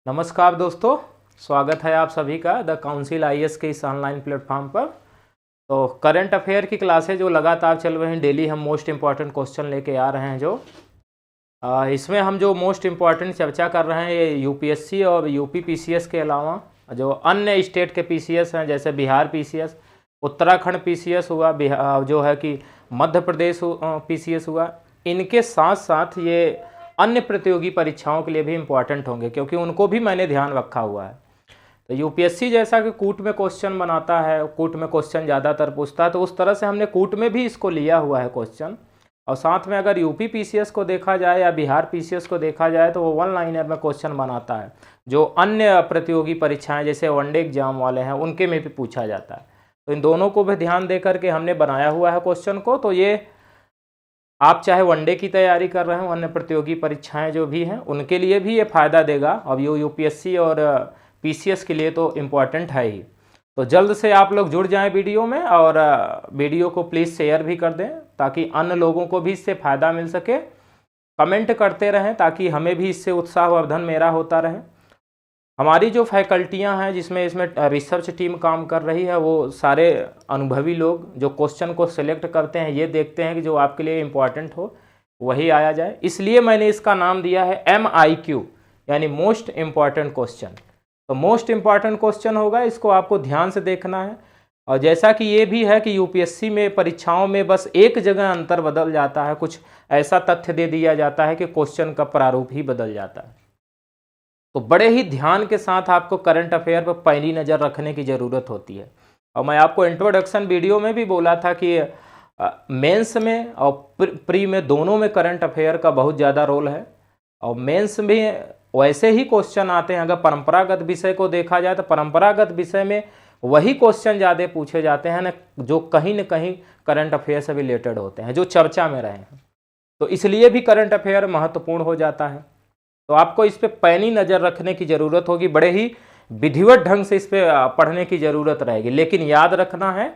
नमस्कार दोस्तों, स्वागत है आप सभी का द काउंसिल आईएएस के इस ऑनलाइन प्लेटफॉर्म पर। तो करंट अफेयर की क्लासेज जो लगातार चल रही हैं, डेली हम मोस्ट इम्पॉर्टेंट क्वेश्चन लेके आ रहे हैं। इसमें हम जो मोस्ट इम्पॉर्टेंट चर्चा कर रहे हैं ये यूपीएससी और यूपी पीसीएस के अलावा जो अन्य स्टेट के पीसीएस हैं, जैसे बिहार पीसीएस, उत्तराखंड पीसीएस हुआ, जो है कि मध्य प्रदेश पीसीएस हुआ, इनके साथ साथ ये अन्य प्रतियोगी परीक्षाओं के लिए भी इम्पॉर्टेंट होंगे, क्योंकि उनको भी मैंने ध्यान रखा हुआ है। तो यूपीएससी जैसा कि कूट में क्वेश्चन बनाता है, कूट में क्वेश्चन ज़्यादातर पूछता है, तो उस तरह से हमने कूट में भी इसको लिया हुआ है क्वेश्चन। और साथ में अगर यूपी पीसीएस को देखा जाए या बिहार पीसीएस को देखा जाए तो वो वन लाइनर में क्वेश्चन बनाता है, जो अन्य प्रतियोगी परीक्षाएँ जैसे वनडे एग्जाम वाले हैं उनके में भी पूछा जाता है। तो इन दोनों को भी ध्यान दे करके हमने बनाया हुआ है क्वेश्चन को। तो ये आप चाहे वनडे की तैयारी कर रहे हो, अन्य प्रतियोगी परीक्षाएं जो भी हैं उनके लिए भी ये फ़ायदा देगा। अब यूपीएससी और पीसीएस के लिए तो इम्पॉर्टेंट है ही। तो जल्द से आप लोग जुड़ जाएं वीडियो में, और वीडियो को प्लीज़ शेयर भी कर दें ताकि अन्य लोगों को भी इससे फ़ायदा मिल सके। कमेंट करते रहें ताकि हमें भी इससे उत्साहवर्धन मेरा होता रहे। हमारी जो फैकल्टियां हैं जिसमें इसमें रिसर्च टीम काम कर रही है, वो सारे अनुभवी लोग जो क्वेश्चन को सिलेक्ट करते हैं, ये देखते हैं कि जो आपके लिए इम्पॉर्टेंट हो वही आया जाए। इसलिए मैंने इसका नाम दिया है MIQ, यानी मोस्ट इम्पॉर्टेंट क्वेश्चन। तो मोस्ट इम्पॉर्टेंट क्वेश्चन होगा, इसको आपको ध्यान से देखना है। और जैसा कि ये भी है कि यूपीएससी में परीक्षाओं में बस एक जगह अंतर बदल जाता है, कुछ ऐसा तथ्य दे दिया जाता है कि क्वेश्चन का प्रारूप ही बदल जाता है। तो बड़े ही ध्यान के साथ आपको करंट अफेयर पर पैनी नज़र रखने की ज़रूरत होती है। और मैं आपको इंट्रोडक्शन वीडियो में भी बोला था कि मेंस में और प्री में दोनों में करंट अफेयर का बहुत ज़्यादा रोल है। और मेंस में वैसे ही क्वेश्चन आते हैं, अगर परंपरागत विषय को देखा जाए तो परंपरागत विषय में वही क्वेश्चन ज़्यादा पूछे जाते हैं ना, जो कहीं न कहीं करंट अफेयर से रिलेटेड होते हैं, जो चर्चा में रहे हैं। तो इसलिए भी करंट अफेयर महत्वपूर्ण हो जाता है। तो आपको इस पे पैनी नज़र रखने की ज़रूरत होगी, बड़े ही विधिवत ढंग से इस पे पढ़ने की ज़रूरत रहेगी। लेकिन याद रखना है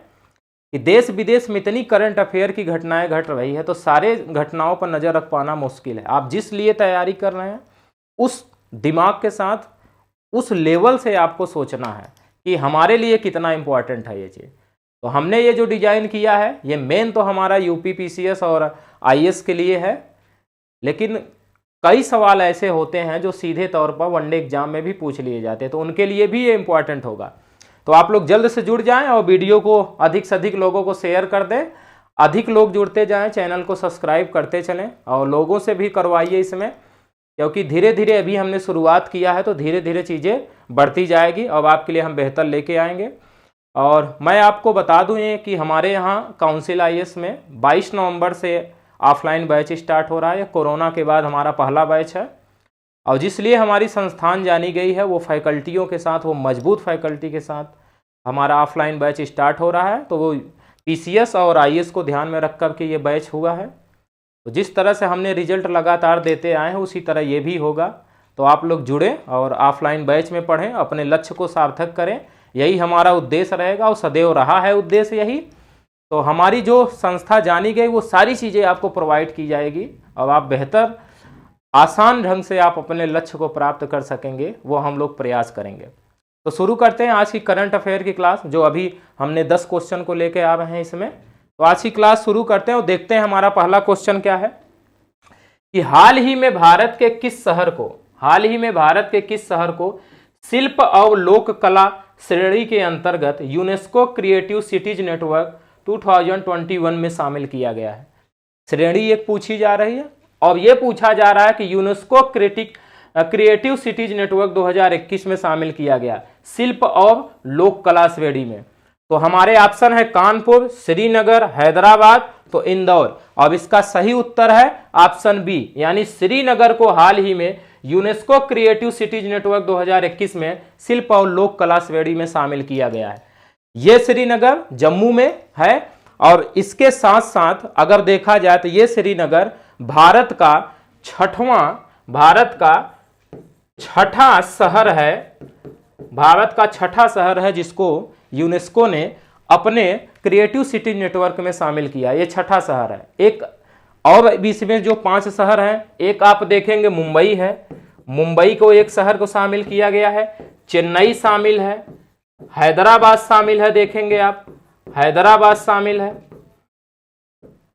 कि देश विदेश में इतनी करंट अफेयर की घटनाएं घट रही है, तो सारे घटनाओं पर नज़र रख पाना मुश्किल है। आप जिस लिए तैयारी कर रहे हैं उस दिमाग के साथ, उस लेवल से आपको सोचना है कि हमारे लिए कितना इम्पोर्टेंट है ये चीज़। तो हमने ये जो डिज़ाइन किया है, ये मेन तो हमारा यूपी पीसीएस और आईएएस के लिए है, लेकिन कई सवाल ऐसे होते हैं जो सीधे तौर पर वनडे एग्जाम में भी पूछ लिए जाते हैं, तो उनके लिए भी ये इम्पॉर्टेंट होगा। तो आप लोग जल्द से जुड़ जाएं और वीडियो को अधिक से अधिक लोगों को शेयर कर दें। अधिक लोग जुड़ते जाएं, चैनल को सब्सक्राइब करते चलें और लोगों से भी करवाइए इसमें, क्योंकि धीरे धीरे अभी हमने शुरुआत किया है, तो धीरे धीरे चीज़ें बढ़ती जाएगी और आपके लिए हम बेहतर लेके आएंगे। और मैं आपको बता दूँ कि हमारे यहाँ काउंसिल आईएएस में 22 नवंबर से ऑफलाइन बैच स्टार्ट हो रहा है। कोरोना के बाद हमारा पहला बैच है, और जिसलिए हमारी संस्थान जानी गई है वो फैकल्टियों के साथ, वो मजबूत फैकल्टी के साथ हमारा ऑफलाइन बैच स्टार्ट हो रहा है। तो वो पीसीएस और आईएएस को ध्यान में रख कर के ये बैच हुआ है। तो जिस तरह से हमने रिजल्ट लगातार देते आए हैं उसी तरह ये भी होगा। तो आप लोग जुड़ें और ऑफलाइन बैच में पढ़ें, अपने लक्ष्य को सार्थक करें, यही हमारा उद्देश्य रहेगा और सदैव रहा है उद्देश्य यही। तो हमारी जो संस्था जानी गई वो सारी चीज़ें आपको प्रोवाइड की जाएगी और आप बेहतर आसान ढंग से आप अपने लक्ष्य को प्राप्त कर सकेंगे, वो हम लोग प्रयास करेंगे। तो शुरू करते हैं आज की करंट अफेयर की क्लास, जो अभी हमने 10 क्वेश्चन को लेके आ रहे हैं इसमें। तो आज की क्लास शुरू करते हैं और देखते हैं हमारा पहला क्वेश्चन क्या है कि हाल ही में भारत के किस शहर को शिल्प और लोक कला श्रेणी के अंतर्गत यूनेस्को क्रिएटिव सिटीज नेटवर्क 2021 में शामिल किया गया है। श्रेणी एक पूछी जा रही है और यह पूछा जा रहा है कि यूनेस्को क्रिएटिव सिटीज नेटवर्क 2021 में शामिल किया गया शिल्प और लोक कला श्रेणी में। तो हमारे ऑप्शन है कानपुर, श्रीनगर, हैदराबाद, तो इंदौर। अब इसका सही उत्तर है ऑप्शन बी, यानी श्रीनगर को हाल ही में यूनेस्को क्रिएटिव सिटीज नेटवर्क 2021 में शिल्प और लोक कला श्रेणी में शामिल किया गया है। ये श्रीनगर जम्मू में है, और इसके साथ साथ अगर देखा जाए तो ये श्रीनगर भारत का छठा शहर है जिसको यूनेस्को ने अपने क्रिएटिव सिटी नेटवर्क में शामिल किया। ये छठा शहर है। एक और इसमें जो 5 शहर हैं, एक आप देखेंगे मुंबई है, मुंबई को एक शहर को शामिल किया गया है, चेन्नई शामिल है, हैदराबाद शामिल है, देखेंगे आप हैदराबाद शामिल है।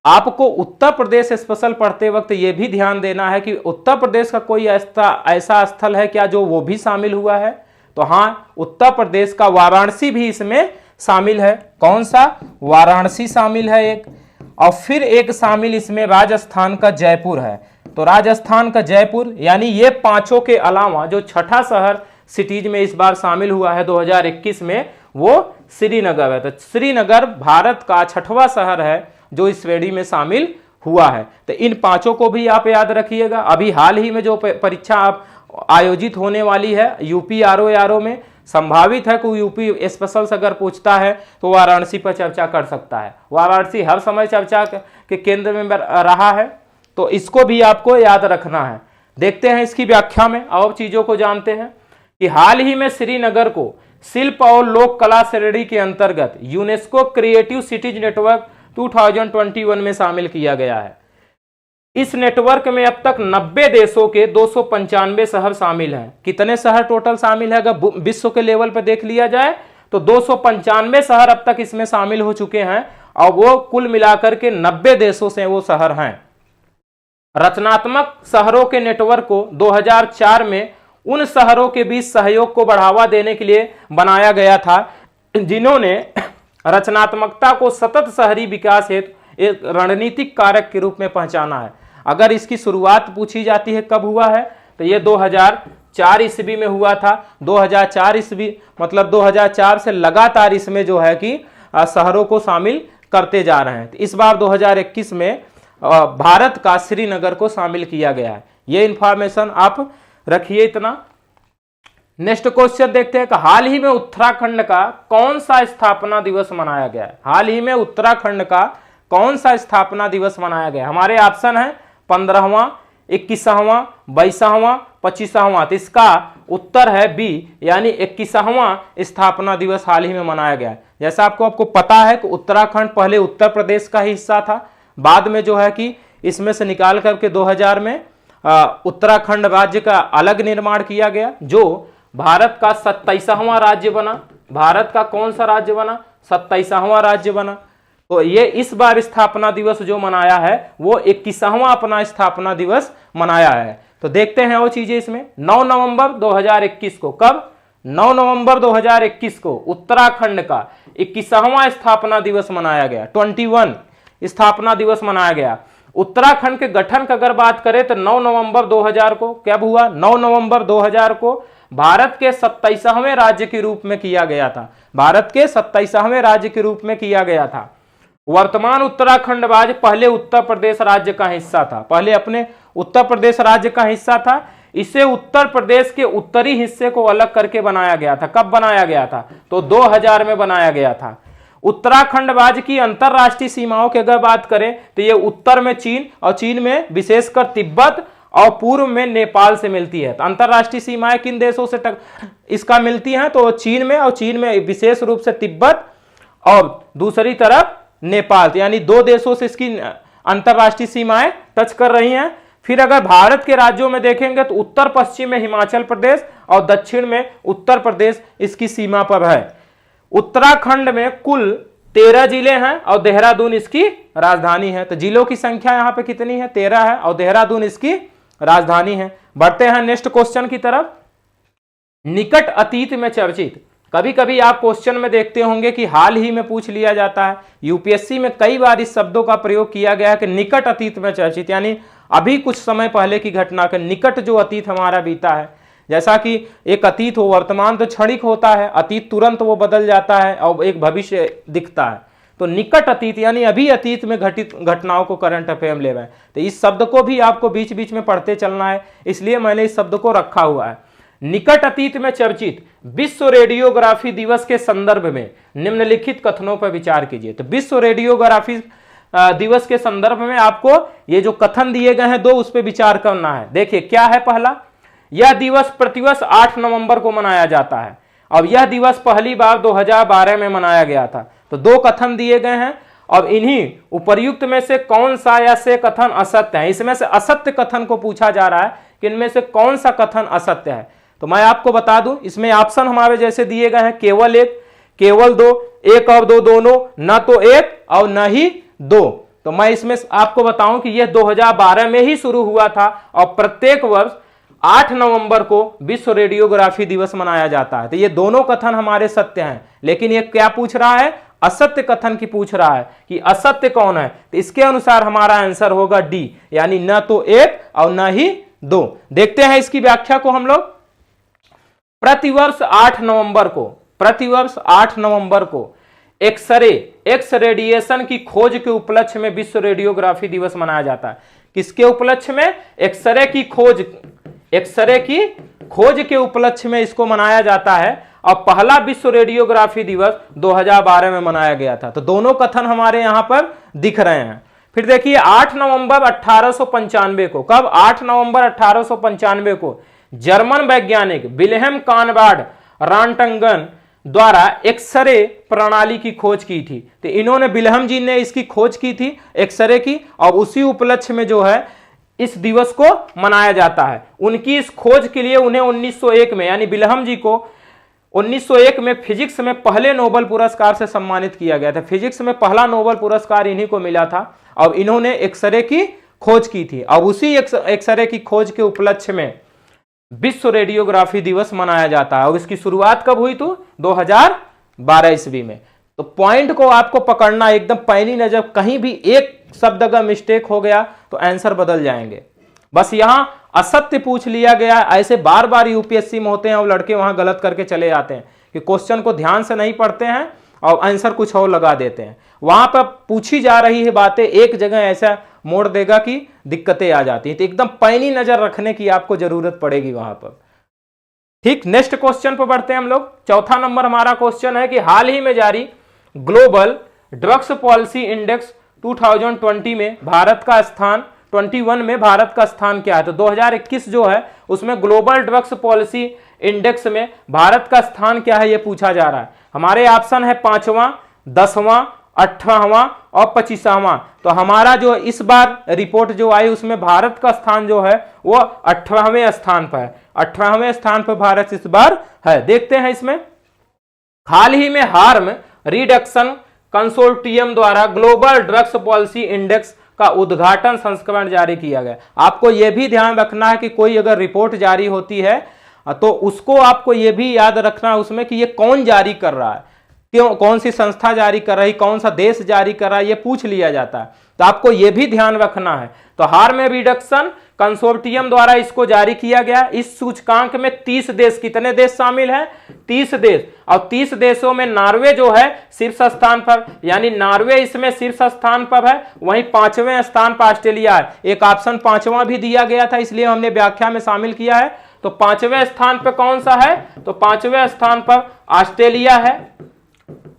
आपको उत्तर प्रदेश स्पेशल पढ़ते वक्त यह भी ध्यान देना है कि उत्तर प्रदेश का कोई ऐसा स्थल है क्या जो वो भी शामिल हुआ है, तो हाँ, उत्तर प्रदेश का वाराणसी भी इसमें शामिल है। कौन सा? वाराणसी शामिल है एक। और फिर एक शामिल इसमें राजस्थान का जयपुर है। तो राजस्थान का जयपुर, यानी ये पांचों के अलावा जो छठा शहर सिटीज में इस बार शामिल हुआ है 2021 में, वो श्रीनगर है। तो श्रीनगर भारत का छठवां शहर है जो इस श्रेणी में शामिल हुआ है। तो इन पांचों को भी आप याद रखिएगा। अभी हाल ही में जो परीक्षा आप आयोजित होने वाली है यूपी आरओ में, संभावित है कि यूपी स्पेशल से अगर पूछता है तो वाराणसी पर चर्चा कर सकता है। वाराणसी हर समय चर्चा के केंद्र में रहा है, तो इसको भी आपको याद रखना है। देखते हैं इसकी व्याख्या में और चीजों को जानते हैं कि हाल ही में श्रीनगर को शिल्प और लोक कला श्रेणी के अंतर्गत यूनेस्को क्रिएटिव सिटीज नेटवर्क 2021 में शामिल किया गया है। इस नेटवर्क में अब तक 90 देशों के 295 शहर शामिल हैं। कितने शहर टोटल शामिल है? अगर विश्व के लेवल पर देख लिया जाए तो 295 शहर अब तक इसमें शामिल हो चुके हैं, और वो कुल मिलाकर के 90 देशों से वो शहर हैं। रचनात्मक शहरों के नेटवर्क को 2004 में उन शहरों के बीच सहयोग को बढ़ावा देने के लिए बनाया गया था जिन्होंने रचनात्मकता को सतत शहरी विकास हेतु एक रणनीतिक कारक के रूप में पहचाना है। अगर इसकी शुरुआत पूछी जाती है कब हुआ है, तो ये 2004 ईस्वी में हुआ था। 2004 ईस्वी मतलब 2004 से लगातार इसमें जो है कि शहरों को शामिल करते जा रहे हैं। तो इस बार 2021 में भारत का श्रीनगर को शामिल किया गया है। ये इंफॉर्मेशन आप रखिए इतना। नेक्स्ट क्वेश्चन देखते हैं कि हाल ही में उत्तराखंड का कौन सा स्थापना दिवस मनाया गया है? हाल ही में उत्तराखंड का कौन सा स्थापना दिवस मनाया गया? हमारे ऑप्शन है 15वां, 21वां, 22वां, 25वां। तो इसका उत्तर है बी, यानी 21वां स्थापना दिवस हाल ही में मनाया गया है। जैसा आपको पता है कि उत्तराखंड पहले उत्तर प्रदेश का हिस्सा था, बाद में जो है कि इसमें से निकाल करके 2000 में उत्तराखंड राज्य का अलग निर्माण किया गया, जो भारत का 27वां राज्य बना। भारत का कौन सा राज्य बना? 27वां राज्य बना। तो ये इस बार स्थापना दिवस जो मनाया है वो 21वां अपना स्थापना दिवस मनाया है। तो देखते हैं वो चीजें इसमें। 9 नवंबर 2021 को, कब? 9 नवंबर 2021 को उत्तराखंड का 21वां स्थापना दिवस मनाया गया। 21 स्थापना दिवस मनाया गया। उत्तराखंड के गठन की अगर बात करें तो 9 नवंबर 2000 को कब हुआ? 9 नवंबर 2000 को भारत के 27वें राज्य के रूप में किया गया था। भारत के 27वें राज्य के रूप में किया गया था। वर्तमान उत्तराखंड राज्य पहले उत्तर प्रदेश राज्य का हिस्सा था। पहले अपने उत्तर प्रदेश राज्य का हिस्सा था। इसे उत्तर प्रदेश के उत्तरी हिस्से को अलग करके बनाया गया था। कब बनाया गया था? तो 2000 में बनाया गया था। उत्तराखंड राज्य की अंतरराष्ट्रीय सीमाओं की अगर बात करें तो ये उत्तर में चीन और चीन में विशेषकर तिब्बत और पूर्व में नेपाल से मिलती है। तो अंतरराष्ट्रीय सीमाएं किन देशों से इसका मिलती हैं? तो चीन में, और चीन में विशेष रूप से तिब्बत और दूसरी तरफ नेपाल। तो यानी दो देशों से इसकी अंतरराष्ट्रीय सीमाएं टच कर रही हैं। फिर अगर भारत के राज्यों में देखेंगे तो उत्तर पश्चिम में हिमाचल प्रदेश और दक्षिण में उत्तर प्रदेश इसकी सीमा पर है। उत्तराखंड में कुल 13 जिले हैं और देहरादून इसकी राजधानी है। तो जिलों की संख्या यहाँ पे कितनी है? 13 है, और देहरादून इसकी राजधानी है। बढ़ते हैं नेक्स्ट क्वेश्चन की तरफ। निकट अतीत में चर्चित, कभी कभी आप क्वेश्चन में देखते होंगे कि हाल ही में पूछ लिया जाता है। यूपीएससी में कई बार इस शब्दों का प्रयोग किया गया है कि निकट अतीत में चर्चित, यानी अभी कुछ समय पहले की घटना का निकट जो अतीत हमारा बीता है। जैसा कि एक अतीत हो, वर्तमान तो क्षणिक होता है, अतीत तुरंत वो बदल जाता है और एक भविष्य दिखता है। तो निकट अतीत यानी अभी अतीत में घटित घटनाओं को करंट अफेयर में ले रहे हैं। तो इस शब्द को भी आपको बीच बीच में पढ़ते चलना है, इसलिए मैंने इस शब्द को रखा हुआ है। निकट अतीत में चर्चित विश्व रेडियोग्राफी दिवस के संदर्भ में निम्नलिखित कथनों पर विचार कीजिए। तो विश्व रेडियोग्राफी दिवस के संदर्भ में आपको ये जो कथन दिए गए हैं दो, उस पर विचार करना है। देखिए क्या है पहला, यह दिवस प्रतिवर्ष 8 नवंबर को मनाया जाता है और यह दिवस पहली बार 2012 में मनाया गया था। तो दो कथन दिए गए हैं और इन्हीं उपर्युक्त में से कौन सा या से कथन असत्य है? इसमें से असत्य कथन को पूछा जा रहा है कि इनमें से कौन सा कथन असत्य है। तो मैं आपको बता दूं, इसमें ऑप्शन हमारे जैसे दिए गए हैं, केवल एक, केवल दो, एक और दो दोनों, न तो एक और न ही दो। तो मैं इसमें आपको बताऊं कि यह 2012 में ही शुरू हुआ था और प्रत्येक वर्ष 8 नवंबर को विश्व रेडियोग्राफी दिवस मनाया जाता है। तो ये दोनों कथन हमारे सत्य हैं, लेकिन ये क्या पूछ रहा है, असत्य कथन की पूछ रहा है कि असत्य कौन है। तो इसके अनुसार हमारा आंसर होगा डी, यानी न तो एक और न ही दो। देखते हैं इसकी व्याख्या को हम लोग। प्रतिवर्ष 8 नवंबर को एक्स रेडिएशन की खोज के उपलक्ष्य में विश्व रेडियोग्राफी दिवस मनाया जाता है। किसके उपलक्ष्य में? एक्सरे की खोज के उपलक्ष्य में इसको मनाया जाता है और पहला विश्व रेडियोग्राफी दिवस 2012 में मनाया गया था। तो दोनों कथन हमारे यहां पर दिख रहे हैं। फिर देखिए 8 नवंबर 1895 को, कब? 8 नवंबर 1895 को जर्मन वैज्ञानिक विल्हेम कॉनराड रॉन्टगन द्वारा एक्सरे प्रणाली की खोज की थी। तो इन्होंने, विल्हेम जी ने इसकी खोज की थी एक्सरे की, और उसी उपलक्ष्य में जो है इस दिवस को मनाया जाता है। उनकी इस खोज के लिए उन्हें 1901 में, यानी विल्हेम जी को 1901 में फिजिक्स में पहले नोबेल पुरस्कार से सम्मानित किया गया था। फिजिक्स में पहला नोबेल पुरस्कार इन्हीं को मिला था और इन्होंने एक्सरे की खोज की थी। और उसी एक्सरे की खोज के उपलक्ष्य में विश्व रेडियोग्राफी दिवस मनाया जाता है। और इसकी शुरुआत कब हुई? तो 2012 ईस्वी में। तो पॉइंट को आपको पकड़ना एकदम पैनी नजर, कहीं भी एक शब्द का मिस्टेक हो गया तो आंसर बदल जाएंगे। बस यहां असत्य पूछ लिया गया। ऐसे बार बार यूपीएससी में होते हैं और लड़के वहां गलत करके चले जाते हैं कि क्वेश्चन को ध्यान से नहीं पढ़ते हैं और आंसर कुछ और लगा देते हैं। वहां पर पूछी जा रही है बातें एक जगह ऐसा मोड़ देगा कि दिक्कतें आ जाती हैं। तो एकदम पैनी नजर रखने की आपको जरूरत पड़ेगी वहां पर। ठीक, नेक्स्ट क्वेश्चन पर बढ़ते हैं हम लोग। चौथा नंबर हमारा क्वेश्चन है कि हाल ही में जारी ग्लोबल ड्रग्स पॉलिसी इंडेक्स 2020 में भारत का स्थान 21 में भारत का स्थान क्या है? तो 2021 जो है उसमें ग्लोबल ड्रग्स पॉलिसी इंडेक्स में भारत का स्थान क्या है, यह पूछा जा रहा है। हमारे ऑप्शन है 5वां, 10वां, 18वां और 25वां। तो हमारा जो इस बार रिपोर्ट जो आई उसमें भारत का स्थान जो है वो 18वें स्थान पर है। 18वें स्थान पर भारत इस बार है। देखते हैं इसमें, हाल ही में हार्म रिडक्शन कंसोर्टियम द्वारा ग्लोबल ड्रग्स पॉलिसी इंडेक्स का उद्घाटन संस्करण जारी किया गया। आपको यह भी ध्यान रखना है कि कोई अगर रिपोर्ट जारी होती है तो उसको आपको यह भी याद रखना है उसमें कि यह कौन जारी कर रहा है, क्यों, कौन सी संस्था जारी कर रही, कौन सा देश जारी कर रहा है, यह पूछ लिया जाता है। तो आपको यह भी ध्यान रखना है। तो हार्म रिडक्शन कंसोर्टियम द्वारा इसको जारी किया गया। इस सूचकांक में 30 देश, कितने देश शामिल हैं? 30 देश। और 30 देशों में नॉर्वे जो है शीर्ष स्थान पर, यानी नॉर्वे इसमें शीर्ष स्थान पर है। वहीं 5वें स्थान पर ऑस्ट्रेलिया है। एक ऑप्शन 5वां भी दिया गया था, इसलिए हमने व्याख्या में शामिल किया है। तो 5वें स्थान पर कौन सा है? तो 5वें स्थान पर ऑस्ट्रेलिया है।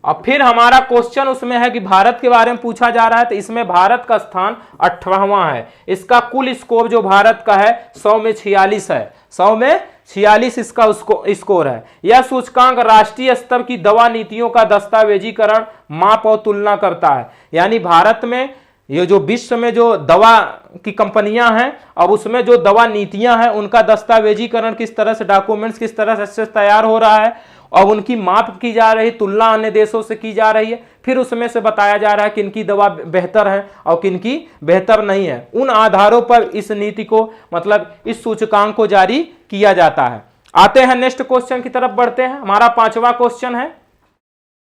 और फिर हमारा क्वेश्चन उसमें है कि भारत के बारे में पूछा जा रहा है। तो इसमें भारत का स्थान 18वां है। इसका कुल स्कोर जो भारत का है 100 में 46 है। 100 में 46 इसका स्कोर है। यह सूचकांक राष्ट्रीय स्तर की दवा नीतियों का दस्तावेजीकरण, माप और तुलना करता है। यानी भारत में ये जो विश्व में जो दवा की कंपनियां हैं और उसमें जो दवा नीतियां हैं उनका दस्तावेजीकरण किस तरह से, डॉक्यूमेंट्स किस तरह से तैयार हो रहा है और उनकी माप की जा रही, तुलना अन्य देशों से की जा रही है। फिर उसमें से बताया जा रहा है किनकी दवा बेहतर है और किनकी बेहतर नहीं है। उन आधारों पर इस नीति को, मतलब इस सूचकांक को जारी किया जाता है। आते हैं नेक्स्ट क्वेश्चन की तरफ बढ़ते हैं। हमारा 5वां क्वेश्चन है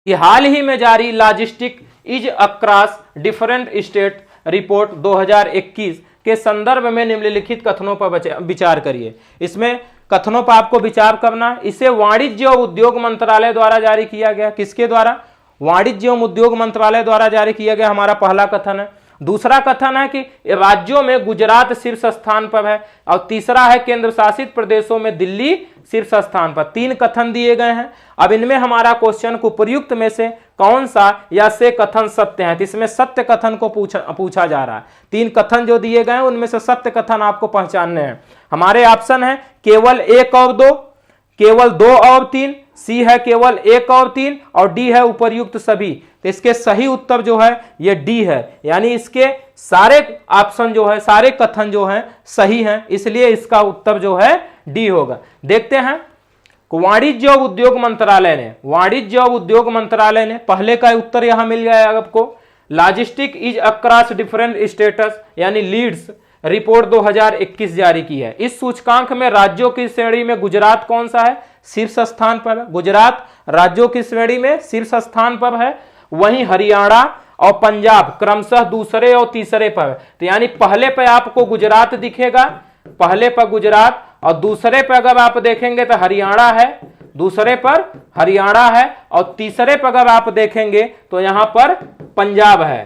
कि हाल ही में जारी logistic is across different state report 2021 के संदर्भ में निम्नलिखित कथनों पर विचार करिए। इसमें कथनों पर आपको विचार करना है। इसे वाणिज्य और उद्योग मंत्रालय द्वारा जारी किया गया। किसके द्वारा? वाणिज्य एवं उद्योग मंत्रालय द्वारा जारी किया गया, हमारा पहला कथन है। दूसरा कथन है कि राज्यों में गुजरात शीर्ष स्थान पर है और तीसरा है केंद्र शासित प्रदेशों में दिल्ली शीर्ष स्थान पर। 3 कथन दिए गए हैं। अब इनमें हमारा क्वेश्चन को उपयुक्त में से कौन सा या से कथन सत्य है? तो इसमें सत्य कथन को पूछा जा रहा है। 3 कथन जो दिए गए हैं उनमें से सत्य कथन आपको पहचानने हैं। हमारे ऑप्शन है केवल 1 और 2, केवल 2 और 3, सी है केवल 1 और 3 और डी है उपर्युक्त सभी। तो इसके सही उत्तर जो है ये डी है, यानी इसके सारे ऑप्शन जो है, सारे कथन जो है सही हैं, इसलिए इसका उत्तर जो है डी होगा। देखते हैं वाणिज्य और उद्योग मंत्रालय ने, वाणिज्य और उद्योग मंत्रालय ने पहले का उत्तर यहां मिल गया आपको, logistic is across different status यानी लीड्स रिपोर्ट 2021 जारी की है। इस सूचकांक में राज्यों की श्रेणी में गुजरात कौन सा है, शीर्ष स्थान पर है। गुजरात राज्यों की श्रेणी में शीर्ष स्थान पर है, वहीं हरियाणा और पंजाब क्रमशः दूसरे और तीसरे पर है। तो यानी पहले पर आपको गुजरात दिखेगा, पहले पर गुजरात, और दूसरे पर अगर आप देखेंगे तो हरियाणा है, दूसरे पर हरियाणा है, और तीसरे पर अगर आप देखेंगे तो यहां पर पंजाब है,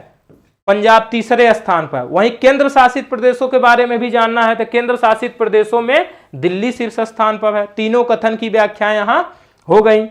पंजाब तीसरे स्थान पर। वहीं केंद्र शासित प्रदेशों के बारे में भी जानना है तो केंद्र शासित प्रदेशों में दिल्ली शीर्ष स्थान पर है। तीनों कथन की व्याख्या यहां हो गई।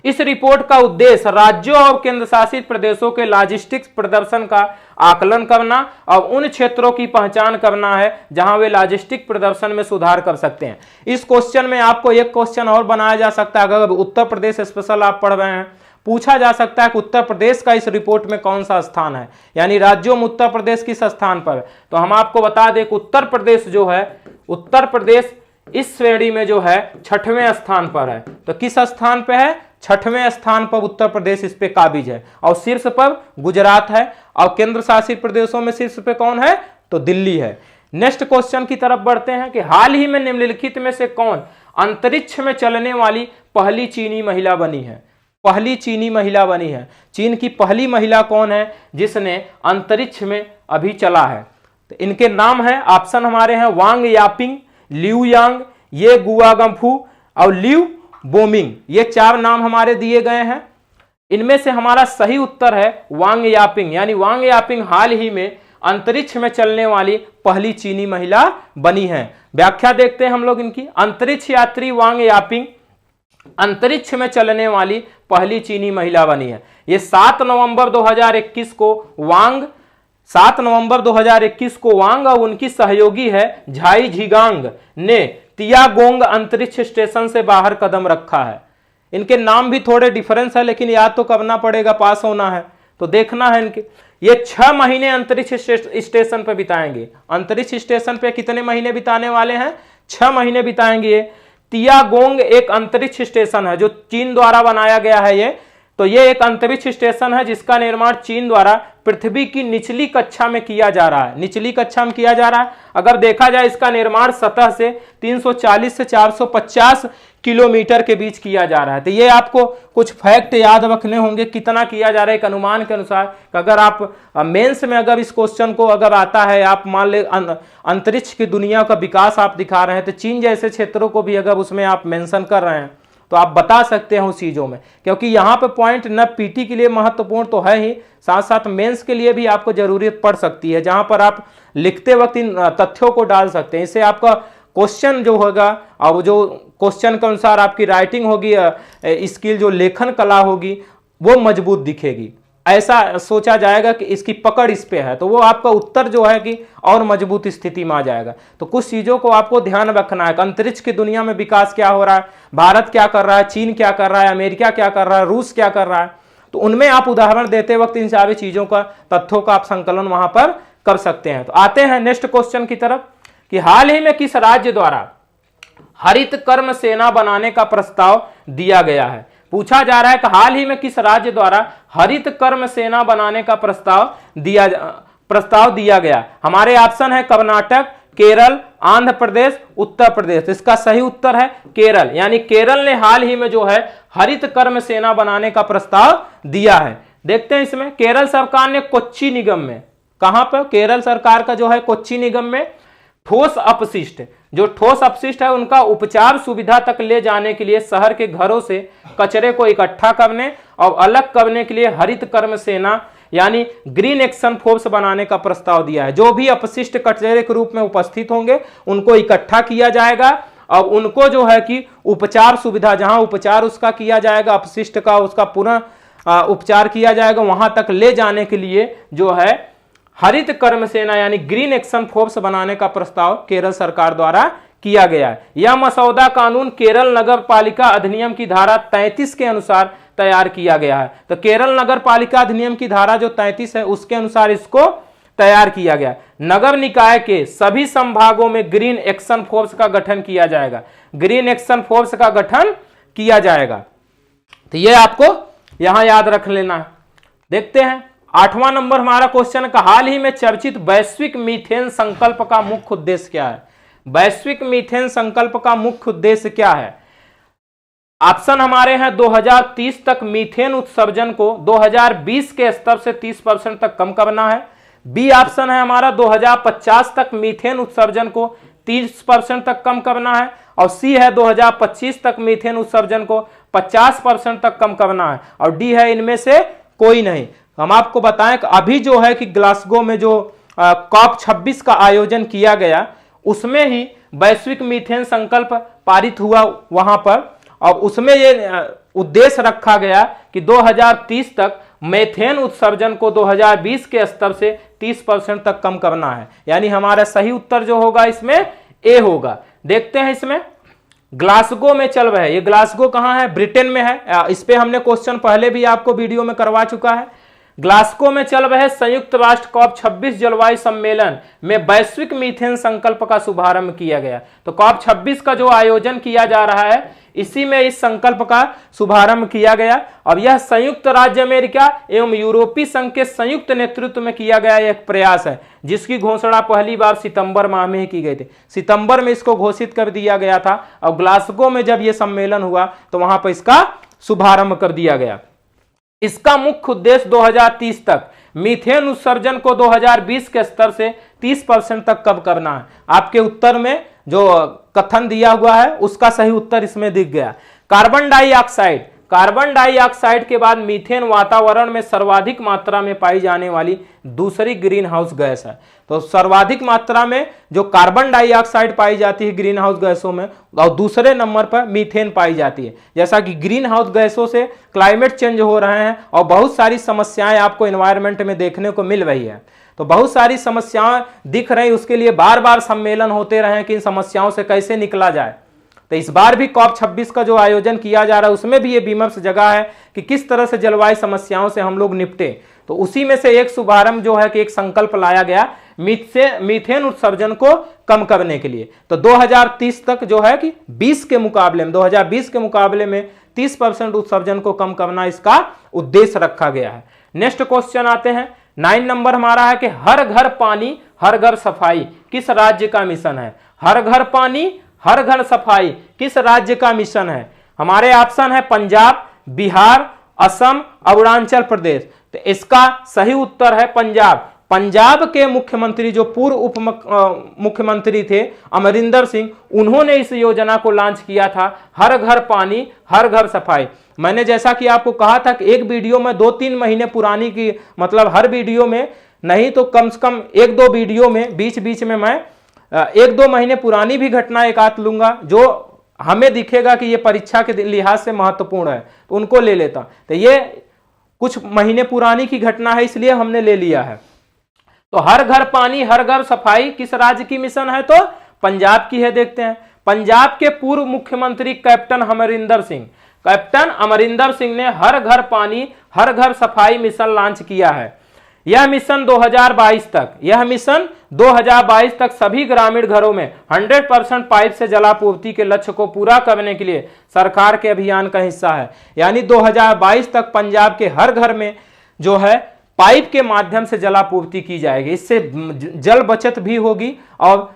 इस रिपोर्ट का उद्देश्य राज्यों और केंद्र शासित प्रदेशों के लॉजिस्टिक्स प्रदर्शन का आकलन करना और उन क्षेत्रों की पहचान करना है जहां वे लॉजिस्टिक प्रदर्शन में सुधार कर सकते हैं। इस क्वेश्चन में आपको एक क्वेश्चन और बनाया जा सकता है, अगर उत्तर प्रदेश स्पेशल आप पढ़ रहे हैं, पूछा जा सकता है कि उत्तर प्रदेश का इस रिपोर्ट में कौन सा स्थान है, यानी राज्यों में उत्तर प्रदेश किस स्थान पर है। तो हम आपको बता दें कि उत्तर प्रदेश जो है, उत्तर प्रदेश इस श्रेणी में जो है 6वें स्थान पर है। तो किस स्थान पर है, 6वें स्थान पर उत्तर प्रदेश इस पे काबिज है, और शीर्ष पर गुजरात है, और केंद्र शासित प्रदेशों में शीर्ष पे कौन है, तो दिल्ली है। नेक्स्ट क्वेश्चन की तरफ बढ़ते हैं कि हाल ही में निम्नलिखित में से कौन अंतरिक्ष में चलने वाली पहली चीनी महिला बनी है, पहली चीनी महिला बनी है। चीन की पहली महिला कौन है जिसने अंतरिक्ष में अभी चला है। तो इनके नाम है, ऑप्शन हमारे हैं वांग यापिंग, लिू यांग, ये गुआगंफू और लिू बोमिंग, ये 4 नाम हमारे दिए गए हैं। इनमें से हमारा सही उत्तर है वांग यापिंग, यानी वांग यापिंग हाल ही में अंतरिक्ष में चलने वाली पहली चीनी महिला बनी है। व्याख्या देखते हैं हम लोग इनकी। अंतरिक्ष यात्री वांग यापिंग अंतरिक्ष में चलने वाली पहली चीनी महिला बनी है। ये 7 नवंबर 2021 को वांग, 7 नवंबर 2021 को वांग और उनकी सहयोगी है झाई झिगांग ने तियागोंग अंतरिक्ष स्टेशन से बाहर कदम रखा है। इनके नाम भी थोड़े डिफरेंस है, लेकिन याद तो करना पड़ेगा, पास होना है तो देखना है इनके। ये 6 महीने अंतरिक्ष स्टेशन पे बिताएंगे। अंतरिक्ष स्टेशन पे कितने महीने बिताने वाले हैं, 6 महीने बिताएंगे। तियागोंग एक अंतरिक्ष स्टेशन है जो चीन द्वारा बनाया गया है। ये एक अंतरिक्ष स्टेशन है जिसका निर्माण चीन द्वारा पृथ्वी की निचली कक्षा में किया जा रहा है, निचली कक्षा में किया जा रहा है। अगर देखा जाए इसका निर्माण सतह से 340 से 450 किलोमीटर के बीच किया जा रहा है। तो ये आपको कुछ फैक्ट याद रखने होंगे, कितना किया जा रहा है एक अनुमान के अनुसार। अगर आप मेंस में अगर इस क्वेश्चन को अगर आता है, आप मान ले अंतरिक्ष की दुनिया का विकास आप दिखा रहे हैं, तो चीन जैसे क्षेत्रों को भी अगर उसमें आप मेंशन कर रहे हैं तो आप बता सकते हैं उस चीज़ों में, क्योंकि यहाँ पे पॉइंट न पीटी के लिए महत्वपूर्ण तो है ही, साथ साथ मेंस के लिए भी आपको जरूरत पड़ सकती है, जहाँ पर आप लिखते वक्त इन तथ्यों को डाल सकते हैं। इससे आपका क्वेश्चन जो होगा और जो क्वेश्चन के अनुसार आपकी राइटिंग होगी, स्किल जो लेखन कला होगी वो मजबूत दिखेगी। ऐसा सोचा जाएगा कि इसकी पकड़ इस पे है, तो वो आपका उत्तर जो है कि और मजबूत स्थिति में आ जाएगा। तो कुछ चीज़ों को आपको ध्यान रखना है। अंतरिक्ष की दुनिया में विकास क्या हो रहा है, भारत क्या कर रहा है, चीन क्या कर रहा है, अमेरिका क्या कर रहा है, रूस क्या कर रहा है, तो उनमें आप उदाहरण देते वक्त इन सारी चीज़ों का, तथ्यों का आप संकलन वहां पर कर सकते हैं। तो आते हैं नेक्स्ट क्वेश्चन की तरफ कि हाल ही में किस राज्य द्वारा हरित कर्म सेना बनाने का प्रस्ताव दिया गया है। पूछा जा रहा है कि हाल ही में किस राज्य द्वारा हरित कर्म सेना बनाने का प्रस्ताव दिया गया। हमारे ऑप्शन है कर्नाटक, केरल, आंध्र प्रदेश, उत्तर प्रदेश। इसका सही उत्तर है केरल, यानी केरल ने हाल ही में जो है हरित कर्म सेना बनाने का प्रस्ताव दिया है। देखते हैं इसमें केरल सरकार ने कोच्चि निगम में, कहां पर, केरल सरकार का जो है कोच्चि निगम में ठोस अपशिष्ट, जो ठोस अपशिष्ट है उनका उपचार सुविधा तक ले जाने के लिए शहर के घरों से कचरे को इकट्ठा करने और अलग करने के लिए हरित कर्म सेना यानी ग्रीन एक्शन फोर्स बनाने का प्रस्ताव दिया है। जो भी अपशिष्ट कचरे के रूप में उपस्थित होंगे उनको इकट्ठा किया जाएगा और उनको जो है कि उपचार सुविधा, जहां उपचार उसका किया जाएगा, अपशिष्ट का उसका पुनः उपचार किया जाएगा, वहां तक ले जाने के लिए जो है हरित कर्म सेना यानी ग्रीन एक्शन फोर्स बनाने का प्रस्ताव केरल सरकार द्वारा किया गया है। यह मसौदा कानून केरल नगर पालिका अधिनियम की धारा 33 के अनुसार तैयार किया गया है। तो केरल नगर पालिका अधिनियम की धारा जो 33 है उसके अनुसार इसको तैयार किया गया। नगर निकाय के सभी संभागों में ग्रीन एक्शन फोर्स का गठन किया जाएगा, ग्रीन एक्शन फोर्स का गठन किया जाएगा। तो ये आपको यहां याद रख लेना है। देखते हैं 8वां नंबर हमारा क्वेश्चन का, हाल ही में चर्चित वैश्विक मीथेन संकल्प का मुख्य उद्देश्य क्या है? वैश्विक मीथेन संकल्प का मुख्य उद्देश्य क्या है? ऑप्शन हमारे हैं 2030 तक मीथेन उत्सर्जन को 2020 के स्तर से 30% तक कम करना है। बी ऑप्शन है हमारा 2050 तक मीथेन उत्सर्जन को 30% तक कम करना है। और सी है 2025 तक मीथेन उत्सर्जन को 50% तक कम करना है। और डी है इनमें से कोई नहीं। हम आपको बताएं कि अभी जो है कि ग्लासगो में जो कॉप 26 का आयोजन किया गया उसमें ही वैश्विक मीथेन संकल्प पारित हुआ वहां पर, और उसमें ये उद्देश्य रखा गया कि 2030 तक मीथेन उत्सर्जन को 2020 के स्तर से 30% तक कम करना है। यानी हमारा सही उत्तर जो होगा इसमें ए होगा। देखते हैं इसमें ग्लासगो में चल रहा है, ये ग्लासगो कहां है? ब्रिटेन में है। इस पे हमने क्वेश्चन पहले भी आपको वीडियो में करवा चुका है। ग्लासगो में चल रहे संयुक्त राष्ट्र कॉप 26 जलवायु सम्मेलन में वैश्विक मीथेन संकल्प का शुभारंभ किया गया। तो कॉप 26 का जो आयोजन किया जा रहा है इसी में इस संकल्प का शुभारंभ किया गया। और यह संयुक्त राज्य अमेरिका एवं यूरोपीय संघ के संयुक्त नेतृत्व में किया गया एक प्रयास है, जिसकी घोषणा पहली बार सितंबर माह में ही की गई थी। सितंबर में इसको घोषित कर दिया गया था और ग्लासगो में जब यह सम्मेलन हुआ तो वहां पर इसका शुभारंभ कर दिया गया। इसका मुख्य उद्देश्य 2030 तक मीथेन उत्सर्जन को 2020 के स्तर से 30% तक कम करना है। आपके उत्तर में जो कथन दिया हुआ है उसका सही उत्तर इसमें दिख गया। कार्बन डाइऑक्साइड, कार्बन डाइऑक्साइड के बाद मीथेन वातावरण में सर्वाधिक मात्रा में पाई जाने वाली दूसरी ग्रीन हाउस गैस है। तो सर्वाधिक मात्रा में जो कार्बन डाइऑक्साइड पाई जाती है ग्रीन हाउस गैसों में, और दूसरे नंबर पर मीथेन पाई जाती है। जैसा कि ग्रीन हाउस गैसों से क्लाइमेट चेंज हो रहे हैं और बहुत सारी समस्याएं आपको एनवायरनमेंट में देखने को मिल रही है। तो बहुत सारी समस्याएं दिख रही, उसके लिए बार बार सम्मेलन होते रहे कि इन समस्याओं से कैसे निकला जाए। तो इस बार भी कॉप 26 का जो आयोजन किया जा रहा है उसमें भी ये विमर्श जगह है कि किस तरह से जलवायु समस्याओं से हम लोग निपटे। तो उसी में से एक शुभारंभ जो है कि एक संकल्प लाया गया मीथेन उत्सर्जन को कम करने के लिए। तो 2030 तक जो है कि 20 के मुकाबले में 2020 के मुकाबले में 30% उत्सर्जन को कम करना इसका उद्देश्य रखा गया है। नेक्स्ट क्वेश्चन आते हैं 9 नंबर हमारा है कि हर घर पानी हर घर सफाई किस राज्य का मिशन है? हर घर पानी हर घर सफाई किस राज्य का मिशन है? हमारे ऑप्शन है पंजाब, बिहार, असम, अरुणाचल प्रदेश। तो इसका सही उत्तर है पंजाब। पंजाब के मुख्यमंत्री जो पूर्व उप मुख्यमंत्री थे अमरिंदर सिंह, उन्होंने इस योजना को लॉन्च किया था, हर घर पानी हर घर सफाई। मैंने जैसा कि आपको कहा था कि एक वीडियो में 2-3 महीने पुरानी की, मतलब हर वीडियो में नहीं तो कम से कम 1-2 वीडियो में बीच बीच में मैं 1-2 महीने पुरानी भी घटना एक आध लूंगा जो हमें दिखेगा कि ये परीक्षा के लिहाज से महत्वपूर्ण है, तो उनको ले लेता। तो ये कुछ महीने पुरानी की घटना है इसलिए हमने ले लिया है। तो हर घर पानी हर घर सफाई किस राज्य की मिशन है? तो पंजाब की है। देखते हैं पंजाब के पूर्व मुख्यमंत्री कैप्टन अमरिंदर सिंह, कैप्टन अमरिंदर सिंह ने हर घर पानी हर घर सफाई मिशन लॉन्च किया है। यह मिशन 2022 तक सभी ग्रामीण घरों में 100% पाइप से जलापूर्ति के लक्ष्य को पूरा करने के लिए सरकार के अभियान का हिस्सा है। यानी 2022 तक पंजाब के हर घर में जो है पाइप के माध्यम से जलापूर्ति की जाएगी। इससे जल बचत भी होगी और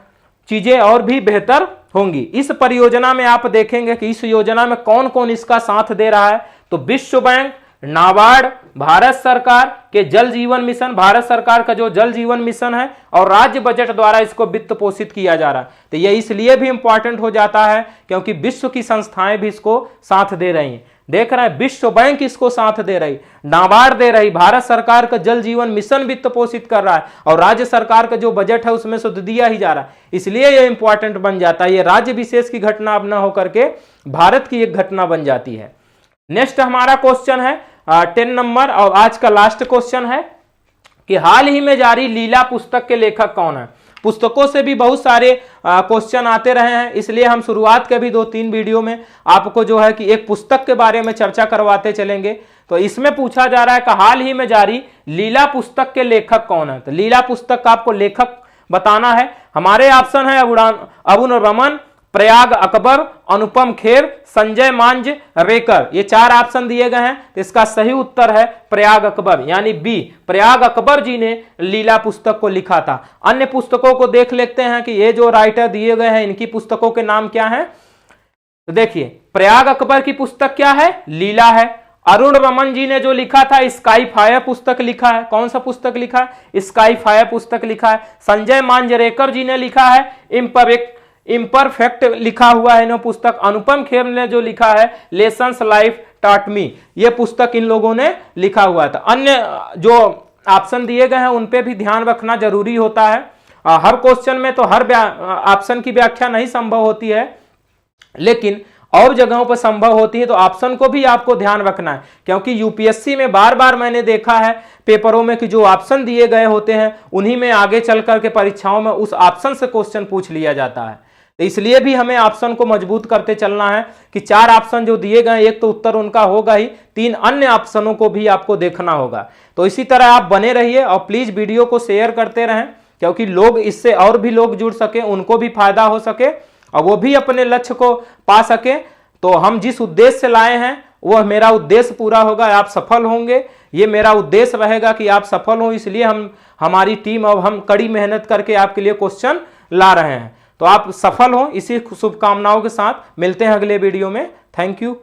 चीजें और भी बेहतर होंगी। इस परियोजना में आप देखेंगे कि इस योजना में कौन कौन इसका साथ दे रहा है। तो विश्व बैंक, नाबार्ड, भारत सरकार के जल जीवन मिशन, भारत सरकार का जो जल जीवन मिशन है, और राज्य बजट द्वारा इसको वित्त पोषित किया जा रहा है। तो यह इसलिए भी इंपॉर्टेंट हो जाता है क्योंकि विश्व की संस्थाएं भी इसको साथ दे रही हैं। देख रहे हैं विश्व बैंक इसको साथ दे रही, नाबार्ड दे रही, भारत सरकार का जल जीवन मिशन वित्त पोषित कर रहा है, और राज्य सरकार का जो बजट है उसमें से दिया ही जा रहा है। इसलिए यह इंपॉर्टेंट बन जाता है। यह राज्य विशेष की घटना अब न होकर के भारत की एक घटना बन जाती है। नेक्स्ट हमारा क्वेश्चन है 10 नंबर, और आज का लास्ट क्वेश्चन है कि हाल ही में जारी लीला पुस्तक के लेखक कौन है? पुस्तकों से भी बहुत सारे क्वेश्चन आते रहे हैं, इसलिए हम शुरुआत के भी 2-3 वीडियो में आपको जो है कि एक पुस्तक के बारे में चर्चा करवाते चलेंगे। तो इसमें पूछा जा रहा है कि हाल ही में जारी लीला पुस्तक के लेखक कौन है। तो लीला पुस्तक का आपको लेखक बताना है। हमारे ऑप्शन है अबुल रमन, प्रयाग अकबर, अनुपम खेर, संजय मांजरेकर, ये 4 ऑप्शन दिए गए हैं। तो इसका सही उत्तर है प्रयाग अकबर यानी बी, प्रयाग अकबर जी ने लीला पुस्तक को लिखा था। अन्य पुस्तकों को देख लेते हैं कि ये जो राइटर दिए गए हैं इनकी पुस्तकों के नाम क्या हैं। तो देखिए प्रयाग अकबर की पुस्तक क्या है, लीला है। अरुण रमन जी ने जो लिखा था स्काई फायर पुस्तक लिखा है। कौन सा पुस्तक लिखा है, स्काई फायर पुस्तक लिखा है। संजय मांजरेकर जी ने लिखा है इम्परफेक्ट लिखा हुआ है ना पुस्तक। अनुपम खेर ने जो लिखा है लेसन्स लाइफ टॉट मी, ये पुस्तक इन लोगों ने लिखा हुआ था। अन्य जो ऑप्शन दिए गए हैं उन पे भी ध्यान रखना जरूरी होता है। हर क्वेश्चन में तो हर ऑप्शन की व्याख्या नहीं संभव होती है, लेकिन और जगहों पर संभव होती है, तो ऑप्शन को भी आपको ध्यान रखना है। क्योंकि यूपीएससी में बार बार मैंने देखा है पेपरों में कि जो ऑप्शन दिए गए होते हैं उन्हीं में आगे चल करके परीक्षाओं में उस ऑप्शन से क्वेश्चन पूछ लिया जाता है। तो इसलिए भी हमें ऑप्शन को मजबूत करते चलना है कि 4 ऑप्शन जो दिए गए, एक तो उत्तर उनका होगा ही, 3 अन्य ऑप्शनों को भी आपको देखना होगा। तो इसी तरह आप बने रहिए और प्लीज वीडियो को शेयर करते रहें, क्योंकि लोग इससे और भी लोग जुड़ सके, उनको भी फायदा हो सके और वो भी अपने लक्ष्य को पा सके। तो हम जिस उद्देश्य से लाए हैं वह मेरा उद्देश्य पूरा होगा, आप सफल होंगे, ये मेरा उद्देश्य रहेगा कि आप सफल हो। इसलिए हमारी टीम और हम कड़ी मेहनत करके आपके लिए क्वेश्चन ला रहे हैं। तो आप सफल हो, इसी शुभकामनाओं के साथ मिलते हैं अगले वीडियो में। Thank you.